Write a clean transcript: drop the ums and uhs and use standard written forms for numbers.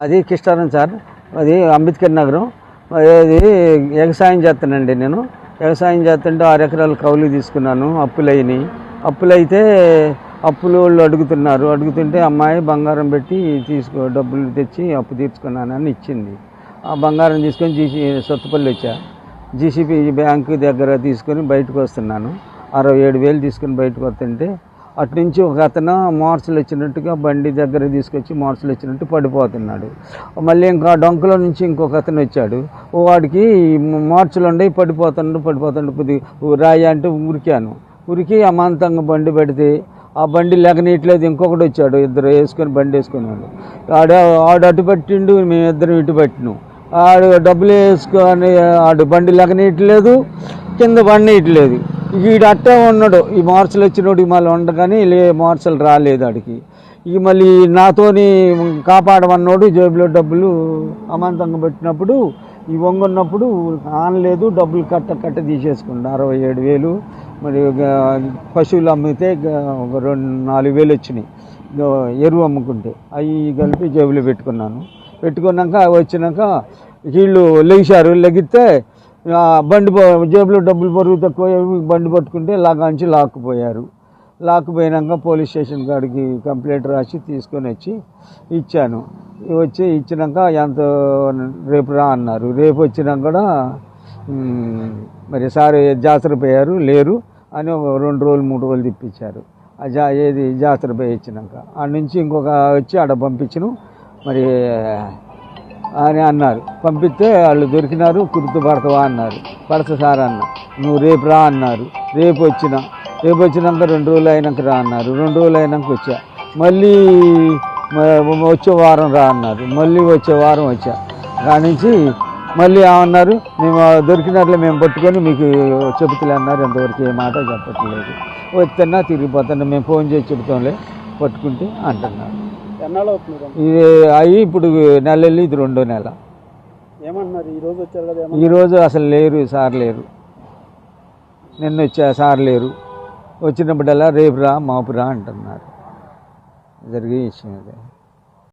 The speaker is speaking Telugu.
అది కిష్టారం సార్, అది అంబేద్కర్ నగరం. అది వ్యవసాయం చేస్తానండి. నేను వ్యవసాయం చేస్తుంటే 6 ఎకరాలు కౌలు తీసుకున్నాను. అప్పులైనాయి. అప్పులైతే వాళ్ళు అడుగుతుంటే అమ్మాయి బంగారం పెట్టి డబ్బులు తెచ్చి అప్పు తీర్చుకున్నానని ఇచ్చింది. ఆ బంగారం తీసుకొని సొత్తుపల్లి వచ్చా. జీసీపీ బ్యాంకు దగ్గర తీసుకొని బయటకు వస్తున్నాను. 67,000 తీసుకొని బయటకు వస్తుంటే అటు నుంచి ఒక అతను మార్చులు వచ్చినట్టుగా బండి దగ్గర తీసుకొచ్చి మార్చులు వచ్చినట్టు పడిపోతున్నాడు. మళ్ళీ ఇంకా డొంకలో నుంచి ఇంకొక అతను వచ్చాడు. వాడికి మార్చులు ఉండి పడిపోతుండు కొద్దిగా రాయి అంటే ఉరికి అమాంతంగా బండి పెడితే ఆ బండి లెగనీయట్లేదు. ఇంకొకటి వచ్చాడు, ఇద్దరు వేసుకొని బండి వేసుకున్నాడు. ఆడు అటు పట్టిండు, మేమిద్దరం ఇటు పట్టినాం. ఆడు డబ్బులు వేసుకొని ఆడు బండి లెగనీయట్లేదు, కింద బండి ఇట్లేదు. వీడు అట్టే ఉన్నాడు. ఈ మార్చలు వచ్చినోడికి మళ్ళీ ఉండగానే మార్చలు రాలేదు ఆడికి. ఇక మళ్ళీ నాతోని కాపాడమన్నాడు. జేబులో డబ్బులు అమాంతంగా పెట్టినప్పుడు ఈ వంగున్నప్పుడు ఆనలేదు. డబ్బులు కట్ట తీసేసుకుంటా 67,000. మరి పశువులు అమ్మితే ఒక 4,000 వచ్చినాయి. ఎరువు అమ్ముకుంటే అవి కలిపి జేబులో పెట్టుకున్నాక వచ్చినాక వీళ్ళు లెగిస్తే బండి జేబులో డబ్బులు బరువు తక్కువ బండి పట్టుకుంటే లాగాంచి లాక్కుపోయాక పోలీస్ స్టేషన్ కాడికి కంప్లైంట్ రాసి తీసుకొని వచ్చి ఇచ్చినాక ఎంత రేపు రా అన్నారు. రేపు వచ్చినాక కూడా మరి సార్ జాతర పోయారు లేరు అని 2 రోజులు 3 రోజులు తిప్పించారు. జాతర పోయి ఇచ్చినాక ఆడ నుంచి ఇంకొక వచ్చి ఆడ పంపించను మరి అని అన్నారు. పంపిస్తే వాళ్ళు దొరికినారు. గుర్తుపడతావా అన్నారు. పడతా సార్ అన్న. నువ్వు రేపు రా అన్నారు. రేపు వచ్చినాక 2 రోజులు అయినాక రా అన్నారు. 2 రోజులు అయినాక వచ్చా. మళ్ళీ వచ్చే వారం రా అన్నారు. మళ్ళీ వచ్చే వారం వచ్చా. దాని నుంచి మళ్ళీ ఏమన్నారు, మేము దొరికినట్లే మేము పట్టుకొని మీకు చెబుతలే అన్నారు. ఎంతవరకు ఏ మాట చెప్పట్లేదు. వస్తున్నా తిరిగిపోతున్నా, మేము ఫోన్ చేసి చెబుతాంలే పట్టుకుంటే అంటున్నారు. ఇది అవి ఇప్పుడు నెల వెళ్ళి ఇది 2వ నెల. ఏమంటున్నారు? ఈరోజు వచ్చారు కదా, ఈరోజు అసలు లేరు సార్, లేరు. నిన్న వచ్చా సార్ లేరు. వచ్చినప్పుడల్లా రేపు రా మాపు రా అంటున్నారు. జరిగే విషయం అదే.